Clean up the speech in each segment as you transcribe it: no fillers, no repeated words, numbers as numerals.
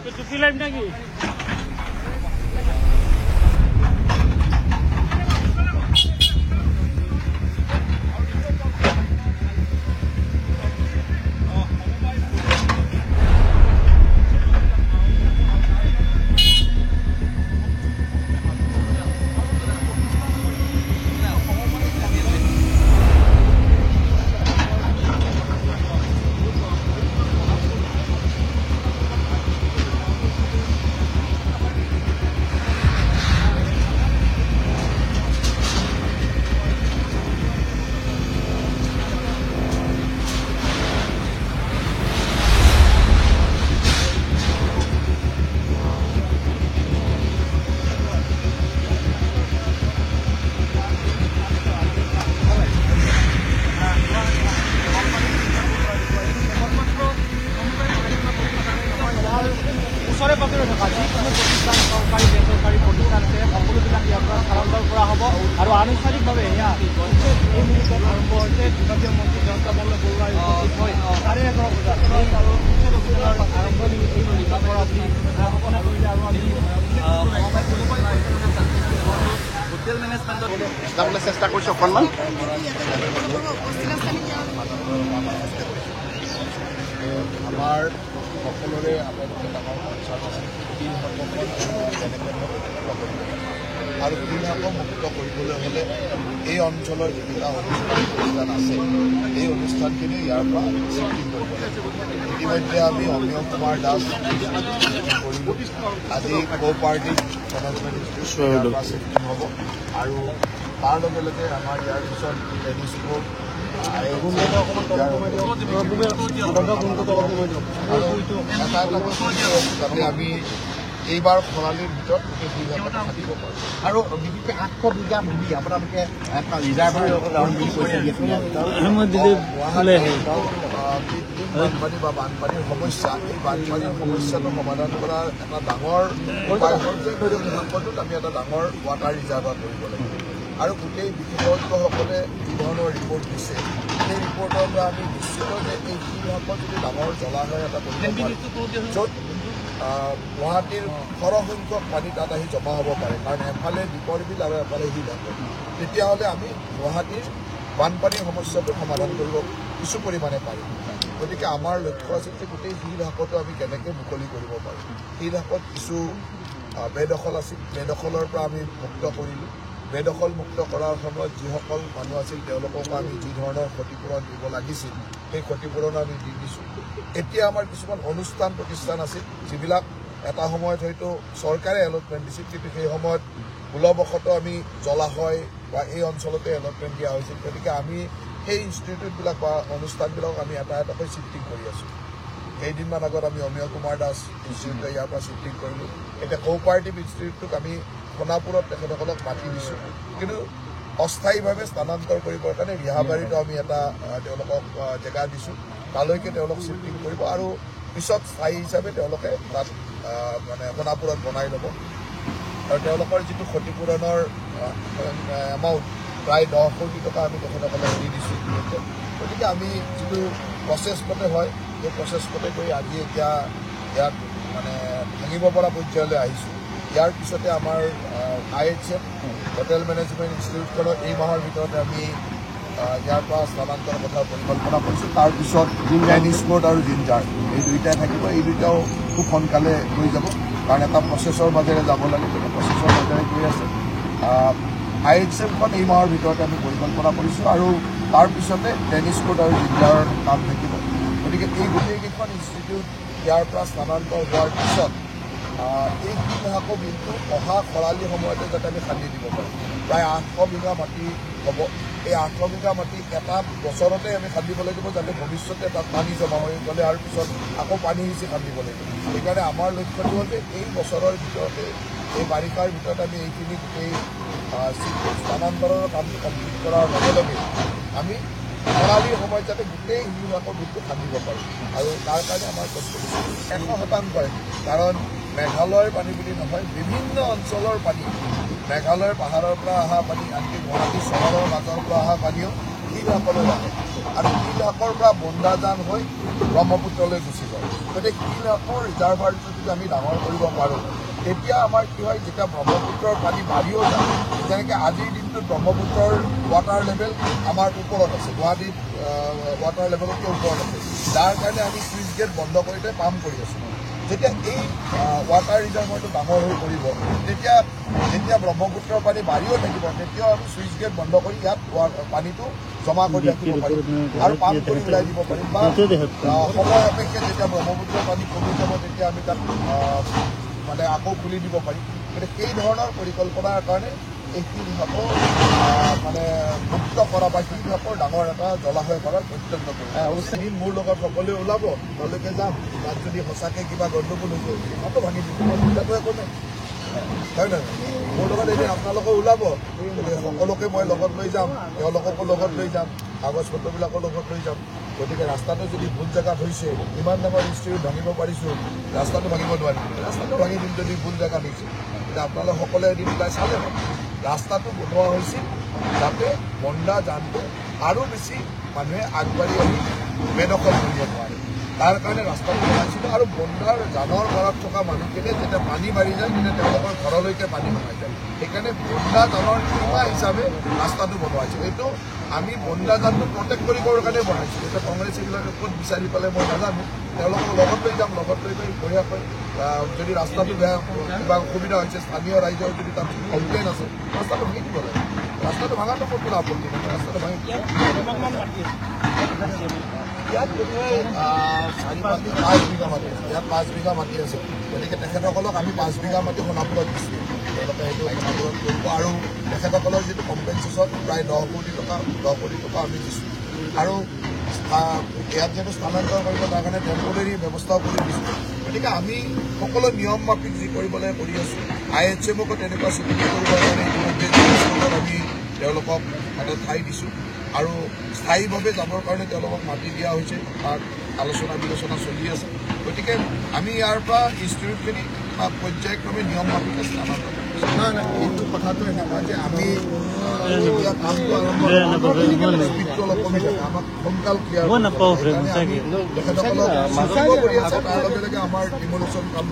টুপি লাইভ নাকি ওচৰে পাজৰে থকা যিকোনো প্ৰতিষ্ঠান চৰকাৰী বেচৰকাৰী প্ৰতিষ্ঠান আছে সকলোবিলাক ইয়াৰ পৰা স্থানান্তৰ কৰা হ'ব আৰু আনুষ্ঠানিকভাৱে এয়া এই মুহূৰ্তত আৰম্ভ হৈছে বিভাগীয় মন্ত্ৰী জয়ন্ত মল্ল বৰুৱাই উপস্থিত হৈ 11:30 বজাত আৰম্ভণি এই মুহূৰ্তৰ পৰা বুলি ঘোষণা কৰিলে আৰু আমি হোটেল মেনেজমেণ্টত চেষ্টা কৰিছোঁ অকণমান আমাৰ সকলোৰে আটাইতকৈ ডাঙৰ কনচাৰ্ণ আছে শিল সংৰক্ষণ কেনেকৈ মুক্ত কৰিব আৰু শিলহাকো মুক্ত কৰিবলৈ হ'লে এই অঞ্চলৰ যিকেইটা অনুষ্ঠান আছে এই অনুষ্ঠানখিনি ইয়াৰ পৰা শিফটিং কৰিব লাগিব ইতিমধ্যে আমি অমিয় কুমাৰ দাস কৰিলোঁ আজি কোপাৰেটিভ মেনেজমেণ্ট ইনষ্টিটিউট পৰা শিফটিং হ'ব আৰু তাৰ লগে লগে আমাৰ ইয়াৰ পিছত টেনিছ কোৰ্ট যাতে আমি এইবাৰ খৰালিৰ ভিতৰত থাকিব পাৰোঁ আৰু বিশেষকৈ 800 বিঘা ভূমি আপোনালোকে বানপানী বা বানপানীৰ সমস্যা এই বানপানীৰ সমস্যাটো সমাধান কৰাৰ এটা ডাঙৰ উপায় হ'ল যে সম্পদটোত আমি এটা ডাঙৰ ৱাটাৰ ৰিজাৰ্ভাৰ কৰিব লাগিব আৰু গোটেই বিশেষজ্ঞসকলে যি ধৰণৰ ৰিপৰ্ট দিছে সেই ৰিপৰ্টৰ পৰা আমি নিশ্চিত যে এই শিলহাকত যদি ডাঙৰ জলাশয় এটা কৰিব পাৰি য'ত গুৱাহাটীৰ সৰহসংখ্যক পানী তাত আহি জমা হ'ব পাৰে কাৰণ এফালে দীপৰ বিল আৰু এফালে শিলহাকত তেতিয়াহ'লে আমি গুৱাহাটীৰ বানপানীৰ সমস্যাটো সমাধান কৰিব কিছু পৰিমাণে পাৰিম গতিকে আমাৰ লক্ষ্য আছিল যে গোটেই শিলহাকতো আমি কেনেকৈ মুকলি কৰিব পাৰোঁ শিলহাকত কিছু বেদখল আছিল বেদখলৰ পৰা আমি মুক্ত কৰিলোঁ বেদখল মুক্ত কৰাৰ সময়ত যিসকল মানুহ আছিল তেওঁলোকক আমি যি ধৰণৰ ক্ষতিপূৰণ দিব লাগিছিল সেই ক্ষতিপূৰণ আমি দি দিছোঁ এতিয়া আমাৰ কিছুমান অনুষ্ঠান প্ৰতিষ্ঠান আছিল যিবিলাক এটা সময়ত হয়তো চৰকাৰে এলটমেণ্ট দিছিল কিন্তু সেই সময়ত ভুলবশতঃ আমি জলাশয় বা এই অঞ্চলতে এলটমেণ্ট দিয়া হৈছিল গতিকে আমি সেই ইনষ্টিটিউটবিলাক বা অনুষ্ঠানবিলাকক আমি এটা এটাকৈ শিফটিং কৰি আছোঁ কেইদিনমান আগত আমি অমিয় কুমাৰ দাস ইনষ্টিটিউটে ইয়াৰ পৰা শিফটিং কৰিলোঁ এতিয়া কোপাৰেটিভ ইনষ্টিটিউটটোক আমি সোণাপুৰত তেখেতসকলক মাতি দিছোঁ কিন্তু অস্থায়ীভাৱে স্থানান্তৰ কৰিবৰ কাৰণে ৰিহাবাৰীতো আমি এটা তেওঁলোকক জেগা দিছোঁ তালৈকে তেওঁলোক শিফটিং কৰিব আৰু পিছত স্থায়ী হিচাপে তেওঁলোকে তাত মানে সোণাপুৰত বনাই ল'ব আৰু তেওঁলোকৰ যিটো ক্ষতিপূৰণৰ এমাউণ্ট প্ৰায় 10 কোটি টকা আমি তেখেতসকলক দি দিছোঁ গতিকে আমি যিটো প্ৰচেছ মতে হয় সেই প্ৰচেছ মতে কৰি আজি এতিয়া ইয়াত মানে ভাঙিব পৰা পৰ্যায়লৈ আহিছোঁ ইয়াৰ পিছতে আমাৰ IHM হোটেল মেনেজমেণ্ট ইনষ্টিটিউটখনত এই মাহৰ ভিতৰতে আমি ইয়াৰ পৰা স্থানান্তৰ কথা পৰিকল্পনা কৰিছোঁ তাৰপিছত টেনিছ কোৰ্ট আৰু জিঞ্জাৰ এই দুইটাই থাকিব এই দুইটাও খুব সোনকালে হৈ যাব কাৰণ এটা প্ৰচেছৰ মাজেৰে যাব লাগে প্ৰচেছৰ মাজেৰে গৈ আছে IHMখন এই মাহৰ ভিতৰতে আমি পৰিকল্পনা কৰিছোঁ আৰু তাৰপিছতে টেনিছ কোৰ্ট আৰু জিঞ্জাৰৰ কাম থাকিব গতিকে এই গোটেইকেইখন ইনষ্টিটিউট ইয়াৰ পৰা স্থানান্তৰ হোৱাৰ পিছত এই শিলহাকো বিলটো অহা খৰালি সময়তে যাতে আমি খান্দি দিব পাৰোঁ প্ৰায় 800 বিঘা মাটি হ'ব এই 800 বিঘা মাটি এটা বছৰতে আমি খান্দিব লাগিব যাতে ভৱিষ্যতে তাত পানী জমা হৈ গ'লে আৰু পিছত আকৌ পানী সিঁচি খান্দিব লাগিব সেইকাৰণে আমাৰ লক্ষ্যটো হ'ল যে এই বছৰৰ ভিতৰতে এই বাৰিষাৰ ভিতৰত আমি এইখিনি গোটেই স্থানান্তৰৰ কামটো কমপ্লিট কৰাৰ লগে লগে আমি খৰালিৰ সময়ত যাতে গোটেই শিলহাকৰ বিলটো খান্দিব পাৰোঁ আৰু তাৰ কাৰণে আমাৰ প্ৰস্তুতি 100% কাৰণ মেঘালয়ৰ পানী বুলি নহয় বিভিন্ন অঞ্চলৰ পানী মেঘালয়ৰ পাহাৰৰ পৰা অহা পানী আনকি গুৱাহাটী চহৰৰ মাজৰ পৰা অহা পানীও শিলহাকলৈ আহে আৰু কিলহাকৰ পৰা বন্দাজান হৈ ব্ৰহ্মপুত্ৰলৈ গুচি যায়। গতিকে কিলহাকৰ ৰিজাৰ্ভাৰটো যদি আমি ডাঙৰ কৰিব পাৰোঁ তেতিয়া আমাৰ কি হয়, যেতিয়া ব্ৰহ্মপুত্ৰৰ পানী বাঢ়িও যায়, যেনেকৈ আজিৰ দিনটোত ব্ৰহ্মপুত্ৰৰ ৱাটাৰ লেভেল আমাৰ ওপৰত আছে, গুৱাহাটীত ৱাটাৰ লেভেলতকৈ ওপৰত আছে, যাৰ কাৰণে আমি চুইচ গেট বন্ধ কৰি পাম্প কৰি আছোঁ। যেতিয়া এই ৱাটাৰ ৰিজাৰ্ভাৰটো ডাঙৰ হৈ পৰিব, যেতিয়া ব্ৰহ্মপুত্ৰৰ পানী বাঢ়িও থাকিব, তেতিয়াও আমি চুইচ গেট বন্ধ কৰি ইয়াত পানীটো জমা কৰি ৰাখিব পাৰিম আৰু পাম্প কৰি ওলাই দিব পাৰিম, বা সময় সাপেক্ষে যেতিয়া ব্ৰহ্মপুত্ৰৰ পানী কমি যাব তেতিয়া আমি তাক মানে আকৌ খুলি দিব পাৰিম। গতিকে সেই ধৰণৰ পৰিকল্পনাৰ কাৰণে এই শিলঘাটৰ মানে মুক্ত কৰা বা শিলঘাটৰ ডাঙৰ এটা জলাশয় কৰাৰ অত্যন্ত প্ৰয়োজন। মোৰ লগত সকলোৱে ওলাব, তেওঁলোকে যাম, তাত যদি সঁচাকৈ কিবা গণ্ডগোল হৈছে সীমাটো ভাঙি দিব, সুবিধাটো একো নাই, হয় নহয়? মোৰ লগত এদিন আপোনালোকে ওলাব, সকলোকে মই লগত লৈ যাম, তেওঁলোককো লগত লৈ যাম, কাগজ পত্ৰবিলাকো লগত লৈ যাম। গতিকে ৰাস্তাটো যদি ভুল জেগাত হৈছে, ইমান ডাঙৰ ইনষ্টিটিউট ভাঙিব পাৰিছোঁ, ৰাস্তাটো ভাঙিব নোৱাৰিম, ৰাস্তাটো ভাঙি দিম যদি ভুল জেগাত হৈছে। এতিয়া আপোনালোকে সকলোৱে এদিন ওলাই চালে ৰাস্তাটো বনোৱা হৈছিল যাতে বন্দা জানটো আৰু বেছি মানুহে আগবাঢ়ি আহি বেদখল কৰিব নোৱাৰে, তাৰ কাৰণে ৰাস্তাটো বনাইছিলোঁ। আৰু বন্দাৰ জানৰ ঘৰত থকা মানুহখিনিয়ে যেতিয়া পানী বাঢ়ি যায় তেতিয়া তেওঁলোকৰ ঘৰলৈকে পানী সোমাই যায়, সেইকাৰণে বন্দা জানৰ সীমা হিচাপে ৰাস্তাটো বনোৱা হৈছিল। এইটো আমি বন্দা জানটো প্ৰটেক্ট কৰিবৰ কাৰণে বনাইছিলোঁ। এতিয়া কংগ্ৰেছ এইবিলাকে ক'ত বিচাৰি পালে মই নাজানো, তেওঁলোকক লগত লৈ যাম, লগত লৈ গৈ বঢ়িয়াকৈ যদি ৰাস্তাটো বেয়া কিবা অসুবিধা হৈছে, স্থানীয় ৰাইজৰ যদি তাত কমপ্লেইন আছে, ৰাস্তাটো ভাঙি দিব লাগে। ৰাস্তাটো ভাঙাটো ক'ত কোনো আপত্তি নাই, ৰাস্তাটো ভাঙি ইয়াত বোধহয় 4-5 বিঘা মাটি আছে, ইয়াত 5 বিঘা মাটি আছে। গতিকে তেখেতসকলক আমি 5 বিঘা মাটি সোণাপুৰত দিছোঁ, তেওঁলোকে সেইটো সোণাপুৰত কৰিব। আৰু তেখেতসকলৰ যিটো কম্পেনচেশ্যন প্ৰায় 10 কোটি টকা আমি দিছোঁ। আৰু ইয়াত যিহেতু স্থানান্তৰ কৰিব তাৰ কাৰণে টেম্পৰেৰী ব্যৱস্থাও কৰি দিছোঁ। গতিকে আমি সকলো নিয়ম মাফিক যি কৰিবলৈ কৰি আছোঁ। IHMকো তেনেকুৱা স্বীকৃতি কৰিবৰ কাৰণে ইতিমধ্যে আমি তেওঁলোকক এটা ঠাই দিছোঁ আৰু স্থায়ীভাৱে যাবৰ কাৰণে তেওঁলোকক মাটি দিয়া হৈছে, তাত আলোচনা বিলোচনা চলি আছে। গতিকে আমি ইয়াৰ পৰা ইনষ্টিটিউটখিনি পৰ্যায়ক্ৰমে নিয়ম মাফিকে স্থানান্তৰ কৰিছোঁ। নাই, এইটো কথাটো এনেকুৱা যে আমি এতিয়া কামটো আৰম্ভ স্পীডটো অলপ কমি থাকে, আমাক সোনকাল ক্লিয়াৰ তেখেতসকলক কৰি আছে, তাৰ লগে লগে আমাৰ ডিমলিউশ্যন কাম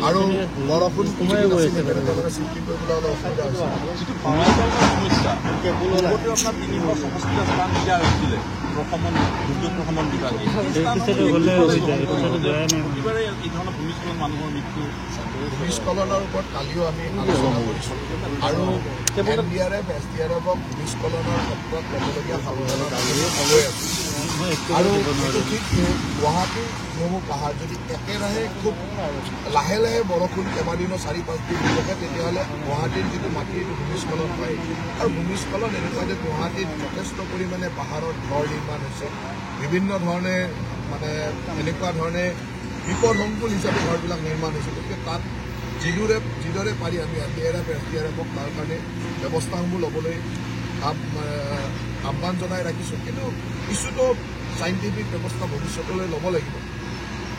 আৰু বৰষুণ তেওঁলোকে সৃষ্টি কৰিবলৈ অলপ অসুবিধা হৈছে। ভূমিস্খলনৰ ওপৰত কালিও আমি আলোচনা কৰিছোঁ আৰু NDRF, SDRFক ভূমিস্খলনৰ ক্ষেত্ৰত ল'বলগীয়া সাৱধানতা আমি লৈ আছোঁ। আৰু এইটো ঠিক গুৱাহাটীৰ যিসমূহ পাহাৰ যদি একেৰাহে খুব লাহে লাহে বৰষুণ কেইবাদিনো 4-5 দিন হৈ থাকে, তেতিয়াহ'লে গুৱাহাটীৰ যিটো মাটি এইটো ভূমিস্খলন হয়। আৰু ভূমিস্খলন এনেকুৱা যে গুৱাহাটীত যথেষ্ট পৰিমাণে পাহাৰত ঘৰ নিৰ্মাণ হৈছে, বিভিন্ন ধৰণে মানে এনেকুৱা ধৰণে বিপদসংকুল হিচাপে ঘৰবিলাক নিৰ্মাণ হৈছে। গতিকে তাত যিদৰে পাৰি আমি NDRF, SDRFক তাৰ কাৰণে ব্যৱস্থাসমূহ ল'বলৈ আহ্বান জনাই ৰাখিছোঁ। কিন্তু কিছুতো চাইণ্টিফিক ব্যৱস্থা ভৱিষ্যতলৈ ল'ব লাগিব।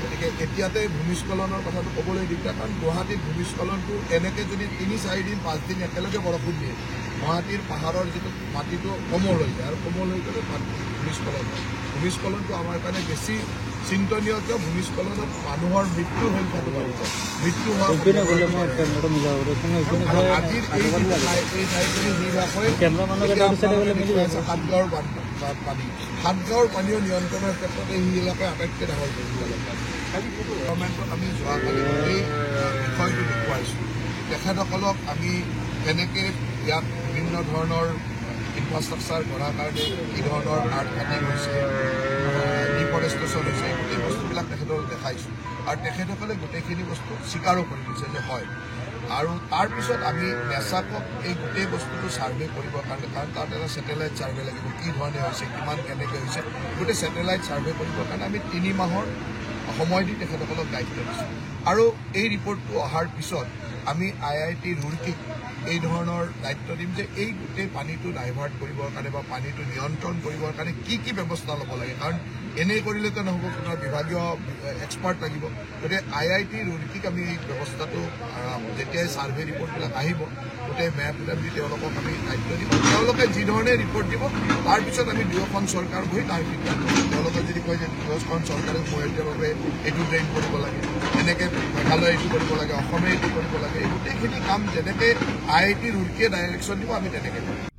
গতিকে এতিয়াতে ভূমিস্খলনৰ কথাটো ক'বলৈ দিগদাৰ, কাৰণ গুৱাহাটীত ভূমিস্খলনটো এনেকৈ যদি 3-4 দিন 5 দিন একেলগে বৰষুণ দিয়ে, গুৱাহাটীৰ পাহাৰৰ যিটো মাটিটো কোমল হৈ যায় আৰু কোমল হৈ গ'লে ভূমিস্খলন হয়। ভূমিস্খলনটো আমাৰ কাৰণে বেছি চিন্তনীয়, কিয় ভূমিস্খলনত মানুহৰ মৃত্যু সংখ্যাটো বাঢ়ি যায়, মৃত্যু হোৱাৰ আজিৰ এই ঠাইখিনি সাতগাঁৱৰ পানী, সাতগাঁৱৰ পানীও নিয়ন্ত্ৰণৰ ক্ষেত্ৰত এই এলেকাই আটাইতকৈ ডাঙৰ ভূমিকা লগায়। গভৰ্ণমেণ্টক আমি যোৱাকালি গোটেই বিষয়টো দেখুৱাইছোঁ। তেখেতসকলক আমি কেনেকৈ ইয়াত বিভিন্ন ধৰণৰ ইনফ্ৰাষ্ট্ৰাকচাৰ গঢ়াৰ কাৰণে কি ধৰণৰ আৰ্ট কাটিং হৈছে, ডিফৰেষ্টেশ্যন হৈছে, গোটেই বস্তুবিলাক তেখেতসকলক দেখাইছোঁ আৰু তেখেতসকলে গোটেইখিনি বস্তু স্বীকাৰো কৰি দিছে যে হয়। আৰু তাৰপিছত আমি নেচাকক এই গোটেই বস্তুটো ছাৰ্ভে কৰিবৰ কাৰণে, কাৰণ তাত এটা ছেটেলাইট ছাৰ্ভে লাগিব, কি ধৰণে হৈছে, কিমান কেনেকৈ হৈছে, গোটেই ছেটেলাইট ছাৰ্ভে কৰিবৰ কাৰণে আমি 3 মাহৰ সময় দি তেখেতসকলক দায়িত্ব দিছোঁ। আৰু এই ৰিপৰ্টটো অহাৰ পিছত আমি IIT ৰুড়কীক এই ধৰণৰ দায়িত্ব দিম যে এই গোটেই পানীটো ডাইভাৰ্ট কৰিবৰ কাৰণে বা পানীটো নিয়ন্ত্ৰণ কৰিবৰ কাৰণে কি কি ব্যৱস্থা ল'ব লাগে কাৰণ এনেই কৰিলেতো নহ'ব আপোনাৰ বিভাগীয় এক্সপাৰ্ট লাগিব গতিকে IIT ৰুড়কীক আমি এই ব্যৱস্থাটো যেতিয়াই ছাৰ্ভে ৰিপৰ্টবিলাক আহিব গোটেই মেপ আমি তেওঁলোকক আমি দায়িত্ব দিম তেওঁলোকে যি ধৰণে ৰিপৰ্ট দিব তাৰপিছত আমি দুয়োখন চৰকাৰ বহি তাৰ ভিতৰত তেওঁলোকে যদি কয় যে দুয়োখন চৰকাৰে সমূহীয়াভাৱে এইটো ড্ৰেইন কৰিব লাগে এনেকৈ মেঘালয় এইটো কৰিব লাগে অসমে এইটো কৰিব লাগে এই গোটেইখিনি কাম যেনেকৈ IIT ৰুড়কীয়ে ডাইৰেকশ্যন দিব আমি তেনেকৈ কৰিম